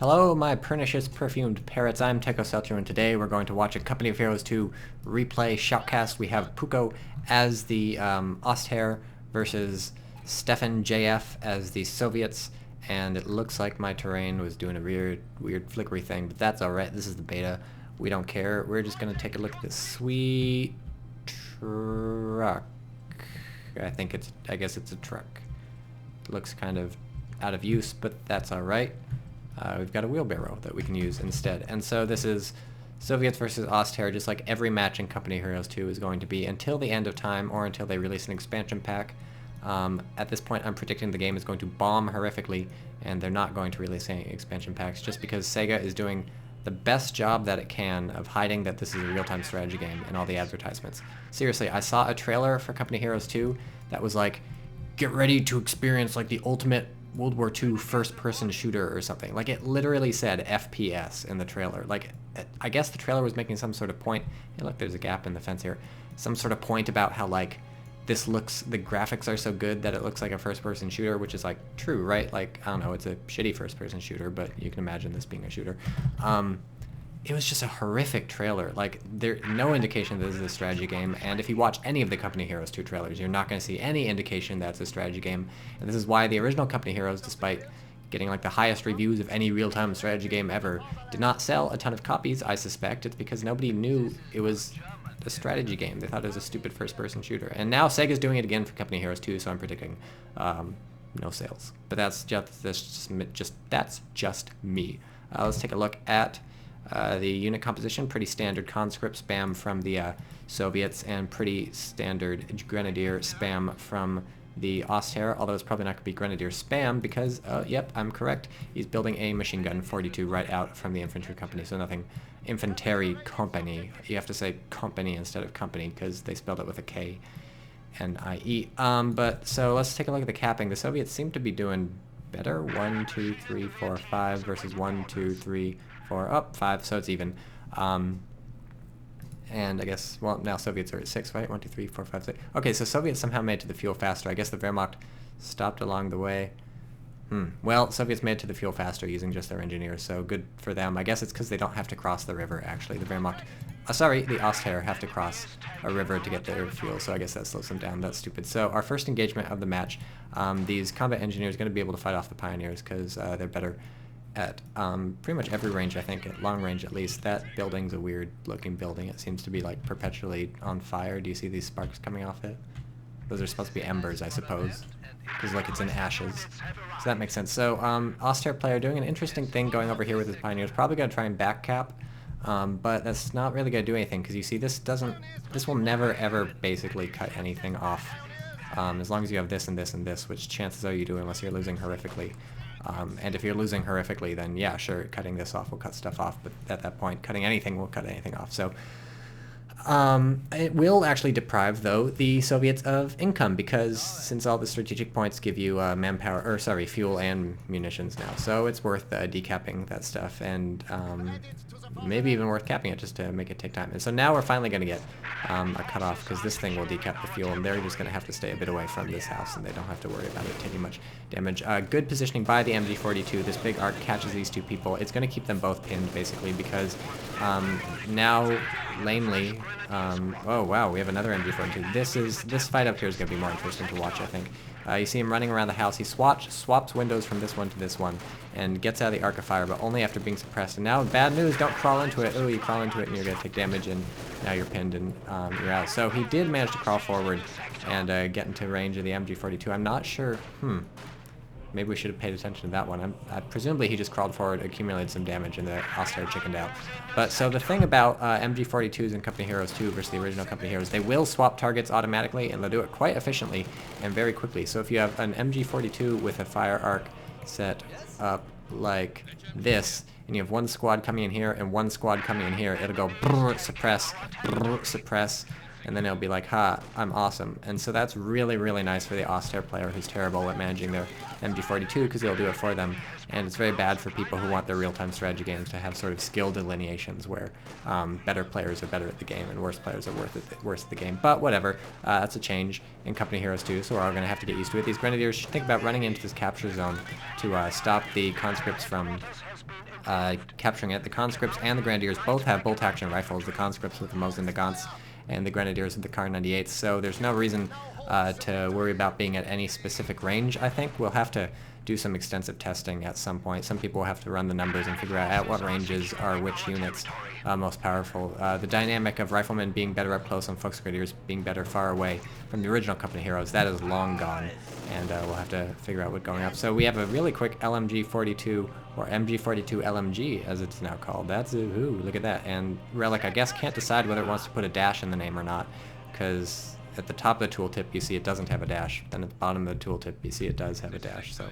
Hello, my pernicious perfumed parrots. I'm TychoCelchuuu, and today we're going to watch a Company of Heroes 2 replay shoutcast. We have Puco as the Osthair versus StephennJF as the Soviets, and it looks like my terrain was doing a weird flickery thing, but that's alright. This is the beta. We don't care. We're just going to take a look at this sweet truck. I guess it's a truck. It looks kind of out of use, but that's alright. We've got a wheelbarrow that we can use instead. And so this is Soviets versus Osthair, just like every match in Company of Heroes 2 is going to be until the end of time or until they release an expansion pack. At this point, I'm predicting the game is going to bomb horrifically, and they're not going to release any expansion packs just because Sega is doing the best job that it can of hiding that this is a real-time strategy game in all the advertisements. Seriously, I saw a trailer for Company of Heroes 2 that was like, get ready to experience like the ultimate World War II first-person shooter or something. Like, it literally said FPS in the trailer. Like, I guess the trailer was making some sort of point. Hey, look, there's a gap in the fence here. Some sort of point about how, like, the graphics are so good that it looks like a first-person shooter, which is, like, true, right? Like, I don't know, it's a shitty first-person shooter, but you can imagine this being a shooter. It was just a horrific trailer. Like, there's no indication that this is a strategy game, and if you watch any of the Company Heroes 2 trailers, you're not going to see any indication that it's a strategy game, and this is why the original Company Heroes, despite getting like the highest reviews of any real-time strategy game ever, did not sell a ton of copies. I suspect it's because nobody knew it was a strategy game. They thought it was a stupid first-person shooter, and now Sega's doing it again for Company Heroes 2, so I'm predicting no sales. But that's just me. Let's take a look at the unit composition. Pretty standard conscript spam from the Soviets and pretty standard grenadier spam from the Osthair, although it's probably not going to be grenadier spam because, yep, I'm correct. He's building a machine gun 42 right out from the infantry company, so nothing infantry company. You have to say company instead of company because they spelled it with a K and I-E. But so let's take a look at the capping. The Soviets seem to be doing better. 1, 2, 3, 4, 5 versus 1, 2, 3, 4, up 5, so it's even. And I guess, well, now Soviets are at 6, right? 1, 2, 3, 4, 5, 6. Okay, so Soviets somehow made it to the fuel faster. I guess the Wehrmacht stopped along the way. Well, Soviets made it to the fuel faster using just their engineers, so good for them. I guess it's because they don't have to cross the river, actually. The Wehrmacht, the Osthair have to cross a river to get their fuel, so I guess that slows them down. That's stupid. So our first engagement of the match, these combat engineers are going to be able to fight off the pioneers because they're better at pretty much every range, I think, at long range at least. That building's a weird looking building. It seems to be like perpetually on fire. Do you see these sparks coming off it? Those are supposed to be embers, I suppose, because like it's in ashes. So that makes sense. So Osthair player doing an interesting thing going over here with his pioneers. Probably going to try and back cap, but that's not really going to do anything because you see this will never ever basically cut anything off as long as you have this and this and this, which chances are you do unless you're losing horrifically. And if you're losing horrifically, then yeah, sure, cutting this off will cut stuff off, but at that point, cutting anything will cut anything off. So it will actually deprive, though, the Soviets of income, because since all the strategic points give you fuel and munitions now, so it's worth decapping that stuff, and maybe even worth capping it just to make it take time. And so now we're finally going to get a cutoff, because this thing will decap the fuel, and they're just going to have to stay a bit away from this house, and they don't have to worry about it taking much damage. Good positioning by the MG42. This big arc catches these two people. It's going to keep them both pinned, basically, because now, lamely, oh wow, we have another MG42. This fight up here is going to be more interesting to watch, I think. You see him running around the house. He swaps windows from this one to this one and gets out of the arc of fire, but only after being suppressed. And now, bad news, don't crawl into it. Oh, you crawl into it and you're going to take damage, and now you're pinned and you're out. So he did manage to crawl forward and get into range of the MG42. I'm not sure. Maybe we should have paid attention to that one. Presumably he just crawled forward, accumulated some damage, and the Osthair chickened out. But so the thing about MG42s in Company Heroes 2 versus the original Company Heroes, they will swap targets automatically, and they'll do it quite efficiently and very quickly. So if you have an MG42 with a fire arc set up like this, and you have one squad coming in here and one squad coming in here, it'll go brrr, suppress, and then it'll be like, ha, I'm awesome. And so that's really, really nice for the Oster player who's terrible at managing their MG42, because he'll do it for them. And it's very bad for people who want their real-time strategy games to have sort of skill delineations where better players are better at the game and worse players are worse at the game. But whatever, that's a change in Company Heroes 2, so we're all going to have to get used to it. These Grenadiers should think about running into this capture zone to stop the conscripts from capturing it. The conscripts and the Grenadiers both have bolt-action rifles, the conscripts with the Mosin Nagants and the Grenadiers with the Kar 98s, so there's no reason to worry about being at any specific range. I think we'll have to do some extensive testing at some point. Some people will have to run the numbers and figure out at what ranges are which units most powerful. The dynamic of riflemen being better up close and Volksgrenadiers being better far away from the original Company Heroes, that is long gone, and we'll have to figure out what's going up. So we have a really quick LMG-42, or MG-42 LMG, as it's now called. That's, ooh, look at that. And Relic, I guess, can't decide whether it wants to put a dash in the name or not, because at the top of the tooltip you see it doesn't have a dash. Then at the bottom of the tooltip you see it does have a dash. So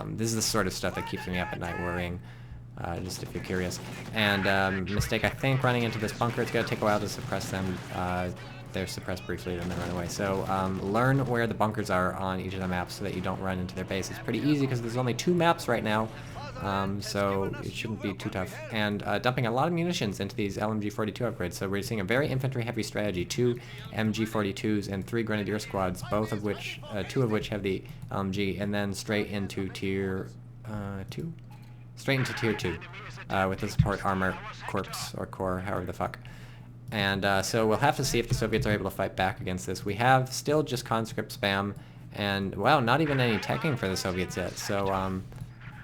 this is the sort of stuff that keeps me up at night worrying, just if you're curious. And mistake, I think, running into this bunker. It's going to take a while to suppress them. They're suppressed briefly, then they run away. So learn where the bunkers are on each of the maps so that you don't run into their base. It's pretty easy because there's only 2 maps right now, so it shouldn't be too tough. And dumping a lot of munitions into these LMG-42 upgrades. So we're seeing a very infantry-heavy strategy. 2 MG-42s and 3 Grenadier squads, both of which, 2 of which have the LMG, and then straight into tier 2? Straight into tier 2 with the support armor corps or corps, however the fuck. And so we'll have to see if the Soviets are able to fight back against this. We have still just conscript spam, and wow, not even any teching for the Soviets yet. So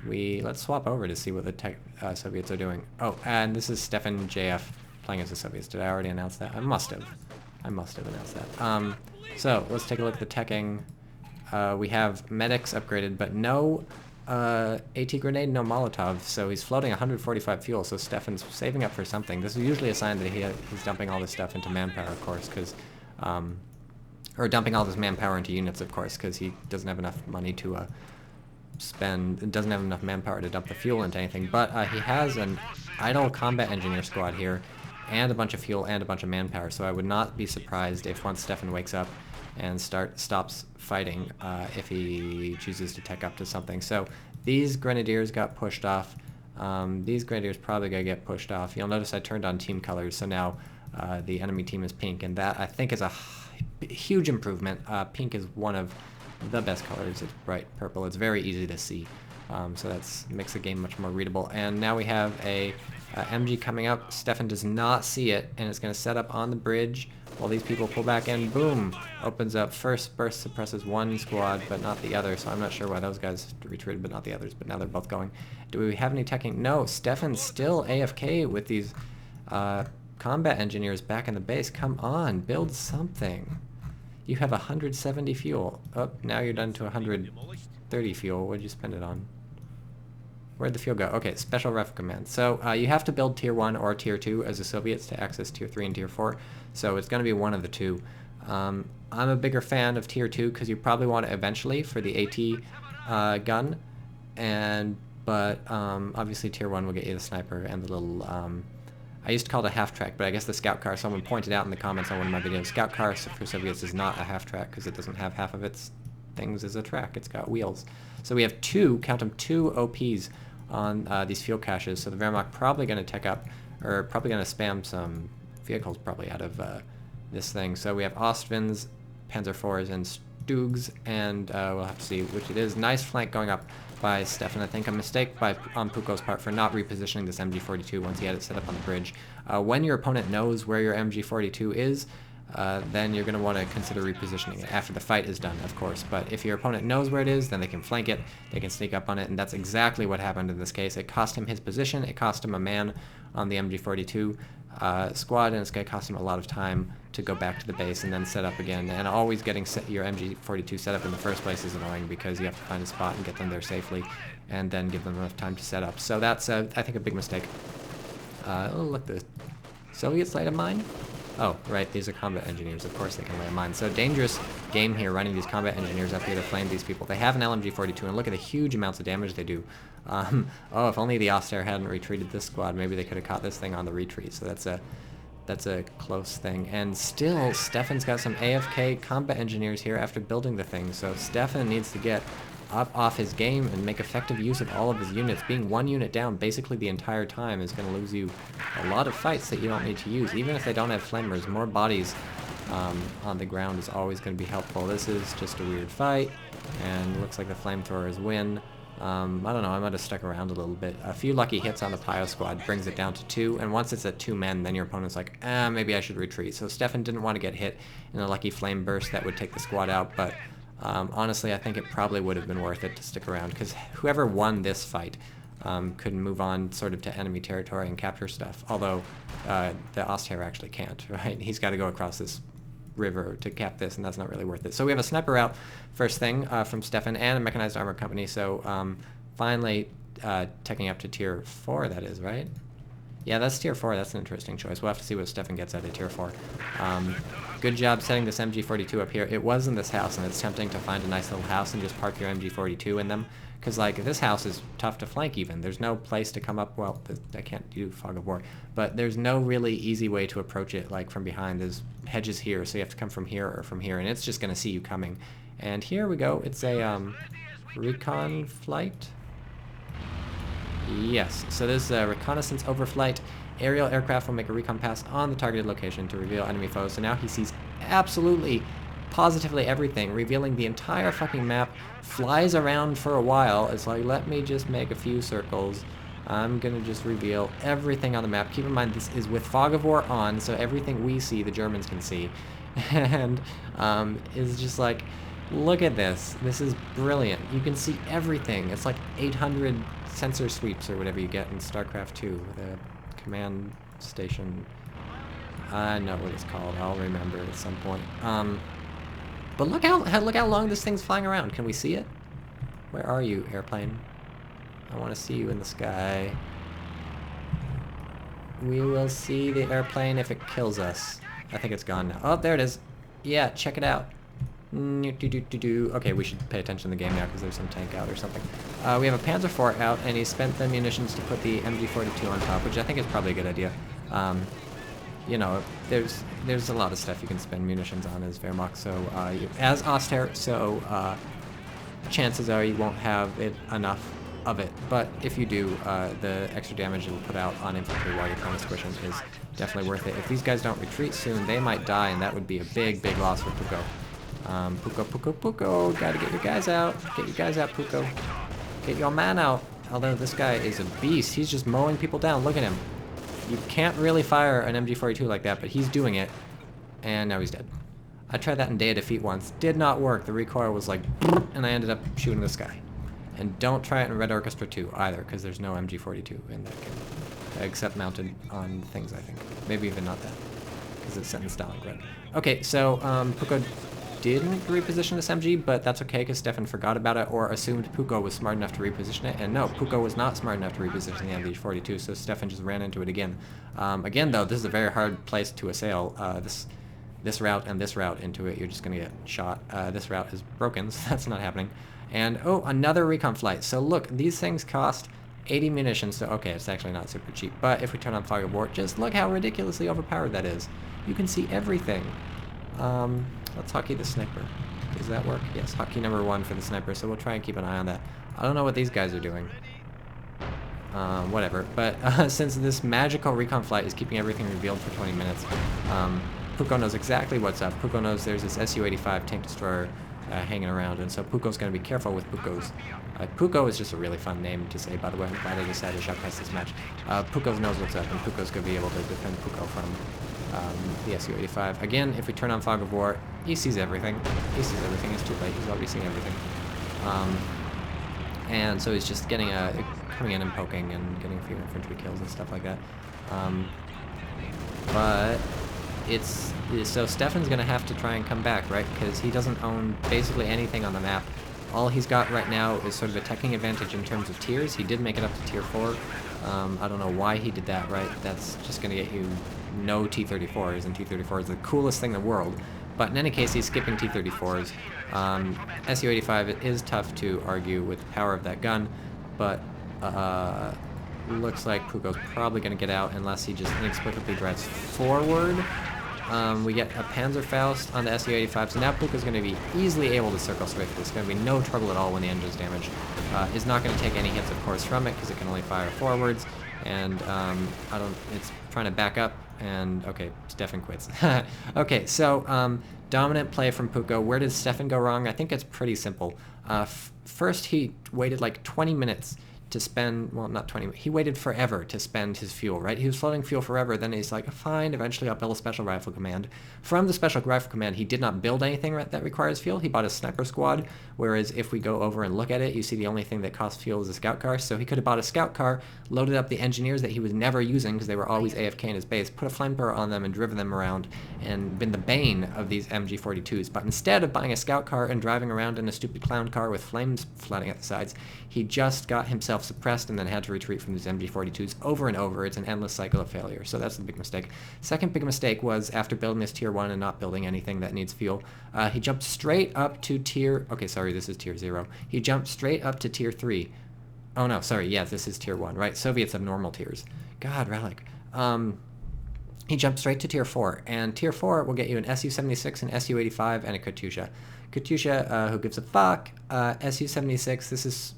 let's swap over to see what the Soviets are doing. Oh, and this is StephennJF playing as the Soviets. Did I already announce that? I must have. I must have announced that. So let's take a look at the teching. We have medics upgraded, but no AT grenade, no Molotov, so he's floating 145 fuel, so Steffen's saving up for something. This is usually a sign that he's dumping all this stuff into manpower, of course, because, or dumping all this manpower into units, of course, because he doesn't have enough money to doesn't have enough manpower to dump the fuel into anything. But he has an idle combat engineer squad here, and a bunch of fuel and a bunch of manpower, so I would not be surprised if once Steffen wakes up and stops fighting, if he chooses to tech up to something. So these Grenadiers got pushed off. These Grenadiers probably gonna get pushed off. You'll notice I turned on team colors, so now the enemy team is pink, and that I think is a huge improvement. Pink is one of the best colors. It's bright purple. It's very easy to see, so that makes the game much more readable. And now we have a MG coming up. Steffen does not see it, and it's going to set up on the bridge while these people pull back, and boom, opens up. First burst suppresses one squad, but not the other, so I'm not sure why those guys retreated, but not the others, but now they're both going. Do we have any teching? No, Steffen's still AFK with these combat engineers back in the base. Come on, build something. You have 170 fuel. Oh, now you're down to 130 fuel. What did you spend it on? Where'd the fuel go? Okay, special rifle command. So you have to build tier 1 or tier 2 as the Soviets to access tier 3 and tier 4. So it's going to be one of the two. I'm a bigger fan of tier 2 because you probably want it eventually for the AT gun. But obviously tier 1 will get you the sniper and the little... I used to call it a half-track, but I guess the scout car, someone pointed out in the comments on one of my videos, scout car for Soviets is not a half-track because it doesn't have half of its things as a track. It's got wheels. So we have two, count them, 2 OPs on these fuel caches. So the Wehrmacht probably going to tech up, or probably going to spam some vehicles probably out of this thing. So we have Ostvins, Panzer IVs, and Stugs, and we'll have to see which it is. Nice flank going up by Steffen. I think a mistake on Puco's part for not repositioning this MG42 once he had it set up on the bridge. When your opponent knows where your MG42 is, then you're going to want to consider repositioning it after the fight is done, of course. But if your opponent knows where it is, then they can flank it, they can sneak up on it, and that's exactly what happened in this case. It cost him his position, it cost him a man on the MG42 squad, and it's going to cost him a lot of time to go back to the base and then set up again. And always getting your MG42 set up in the first place is annoying because you have to find a spot and get them there safely and then give them enough time to set up. So that's, I think, a big mistake. Oh, look, the Soviets light a mine? Oh, right, these are combat engineers. Of course they can lay a mine. So dangerous game here, running these combat engineers up here to flame these people. They have an LMG-42, and look at the huge amounts of damage they do. Oh, if only the Oster hadn't retreated this squad, maybe they could have caught this thing on the retreat. So that's a That's a close thing. And still, Steffen's got some AFK combat engineers here after building the thing, so Steffen needs to get up off his game and make effective use of all of his units. Being one unit down basically the entire time is going to lose you a lot of fights that you don't need to use. Even if they don't have flamers, more bodies on the ground is always going to be helpful. This is just a weird fight, and looks like the flamethrowers win. I don't know, I might have stuck around a little bit. A few lucky hits on the Pyro squad brings it down to 2, and once it's at 2 men, then your opponent's like, maybe I should retreat. So Steffen didn't want to get hit in a lucky flame burst that would take the squad out, but honestly, I think it probably would have been worth it to stick around, because whoever won this fight could move on sort of to enemy territory and capture stuff, although the Osthair actually can't, right? He's got to go across this river to cap this, and that's not really worth it. So we have a sniper out first thing from Steffen and a mechanized armor company, so finally taking up to tier 4, that is, right? Yeah, that's tier 4. That's an interesting choice. We'll have to see what Steffen gets out of tier 4. Good job setting this MG42 up here. It was in this house, and it's tempting to find a nice little house and just park your MG42 in them, because like this house is tough to flank even. There's no place to come up, well, I can't do Fog of War, but there's no really easy way to approach it like from behind. There's hedges here, so you have to come from here or from here, and it's just going to see you coming. And here we go. It's a recon flight. Yes, so this is a reconnaissance overflight. Aerial aircraft will make a recon pass on the targeted location to reveal enemy foes. So now he sees absolutely, positively everything, revealing the entire fucking map, flies around for a while. It's like, let me just make a few circles. I'm gonna just reveal everything on the map. Keep in mind, this is with Fog of War on, so everything we see, the Germans can see. And it's just like, look at this. This is brilliant. You can see everything. It's like 800 sensor sweeps or whatever you get in StarCraft 2, the command station. I know what it's called. I'll remember at some point. But look how long this thing's flying around. Can we see it? Where are you, airplane? I want to see you in the sky. We will see the airplane if it kills us. I think it's gone now. Oh, there it is. Yeah, check it out. Okay, we should pay attention to the game now because there's some tank out or something. We have a Panzer IV out, and he spent the munitions to put the MG42 on top, which I think is probably a good idea. You know, there's a lot of stuff you can spend munitions on as Wehrmacht, so as Osthair, so chances are you won't have enough of it. But if you do, the extra damage it'll put out on infantry while you're trying to squish them is definitely worth it. If these guys don't retreat soon, they might die, and that would be a big, big loss for Puco. Puco, gotta get your guys out. Get your guys out, Puco. Get your man out. Although this guy is a beast. He's just mowing people down. Look at him. You can't really fire an MG42 like that, but he's doing it. And now he's dead. I tried that in Day of Defeat once. Did not work. The recoil was like, and I ended up shooting this guy. And don't try it in Red Orchestra 2 either, because there's no MG42 in that game. Except mounted on things, I think. Maybe even not that, because it's set in Stalingrad. Okay, so Puco didn't reposition this MG, but that's okay because Steffen forgot about it or assumed Puco was smart enough to reposition it, and no, Puco was not smart enough to reposition the MG42, so Steffen just ran into it again. Again, though, this is a very hard place to assail. This route and this route into it, you're just going to get shot. This route is broken, so that's not happening. And, oh, another recon flight. So look, these things cost 80 munitions, so okay, it's actually not super cheap, but if we turn on Fog of War, just look how ridiculously overpowered that is. You can see everything. Let's hotkey the sniper. Does that work? Yes, hotkey number 1 for the sniper, so we'll try and keep an eye on that. I don't know what these guys are doing. Whatever. But since this magical recon flight is keeping everything revealed for 20 minutes, Puco knows exactly what's up. Puco knows there's this Su-85 tank destroyer hanging around, and so Puco's going to be careful with Pucos. Puco is just a really fun name to say, by the way. I'm glad I decided to shoutcast this match. Puco knows what's up, and Puco's going to be able to defend Puco from the Su-85. Again, if we turn on Fog of War, he sees everything. He sees everything. It's too late. He's already seen everything. And so he's just getting coming in and poking and getting a few infantry kills and stuff like that. But so Steffen's gonna have to try and come back, right? Because he doesn't own basically anything on the map. All he's got right now is sort of a teching advantage in terms of tiers. He did make it up to tier 4. I don't know why he did that, right? That's just gonna get you no T-34s, and T-34 is the coolest thing in the world. But in any case, he's skipping T-34s. Su-85 is tough to argue with the power of that gun, but looks like Puco's probably going to get out unless he just inexplicably drives forward. We get a Panzerfaust on the Su-85, so now Puco's going to be easily able to circle strafe. There's going to be no trouble at all when the engine's damaged. Is not going to take any hits, of course, from it because it can only fire forwards. And it's trying to back up, and okay, Stefan quits. Okay, so dominant play from Puco. Where did Stefan go wrong? I think it's pretty simple. First, he waited like 20 minutes to spend, well, not 20, he waited forever to spend his fuel, right? He was floating fuel forever, then he's like, fine, eventually I'll build a special rifle command. From the special rifle command, he did not build anything that requires fuel. He bought a sniper squad, whereas if we go over and look at it, you see the only thing that costs fuel is a scout car. So he could have bought a scout car, loaded up the engineers that he was never using because they were always AFK in his base, put a flamethrower on them and driven them around, and been the bane of these MG42s. But instead of buying a scout car and driving around in a stupid clown car with flames flooding at the sides, he just got himself suppressed and then had to retreat from these MG42s over and over. It's an endless cycle of failure. So that's the big mistake. Second big mistake was after building this tier 1 and not building anything that needs fuel, he jumped straight up to tier... Okay, sorry, this is tier 0. He jumped straight up to tier 3. Oh no, sorry, yeah, this is tier 1, right? Soviets have normal tiers. God, Relic. He jumped straight to tier 4, and tier 4 will get you an Su-76, an Su-85, and a Katyusha. Katyusha, who gives a fuck? Su-76, this is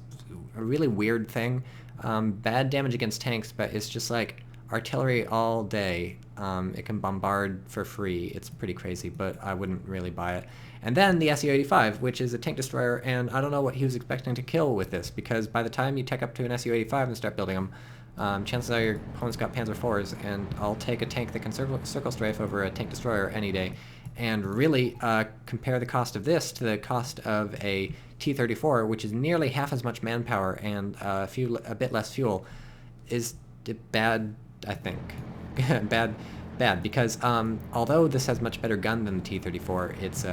a really weird thing. Bad damage against tanks, but it's just like artillery all day. It can bombard for free. It's pretty crazy, but I wouldn't really buy it. And then the Su-85, which is a tank destroyer, and I don't know what he was expecting to kill with this, because by the time you tech up to an Su-85 and start building them, chances are your opponent's got Panzer IVs, and I'll take a tank that can circle strafe over a tank destroyer any day. And really compare the cost of this to the cost of a T-34, which is nearly half as much manpower and a bit less fuel, is bad, I think. bad, because although this has much better gun than the T-34, it's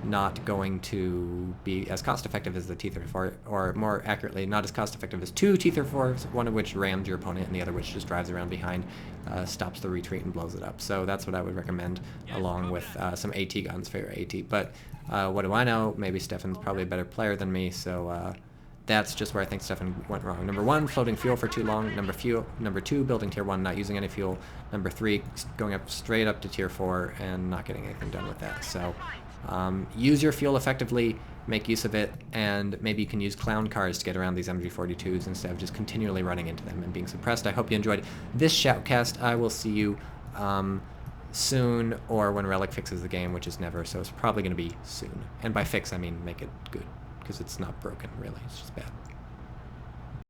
not going to be as cost-effective as the T-34, or more accurately, not as cost-effective as two T-34s, one of which rams your opponent and the other which just drives around behind, stops the retreat and blows it up. So that's what I would recommend, along with some AT guns for your AT. But what do I know? Maybe Stephen's probably a better player than me, so that's just where I think Stefan went wrong. Number 1, floating fuel for too long. Number 2, building tier 1, not using any fuel. Number 3, going up straight up to tier 4 and not getting anything done with that. So use your fuel effectively, make use of it, and maybe you can use clown cars to get around these MG42s instead of just continually running into them and being suppressed. I hope you enjoyed this shoutcast. I will see you soon, or when Relic fixes the game, which is never, so it's probably going to be soon. And by fix, I mean make it good, because it's not broken, really. It's just bad.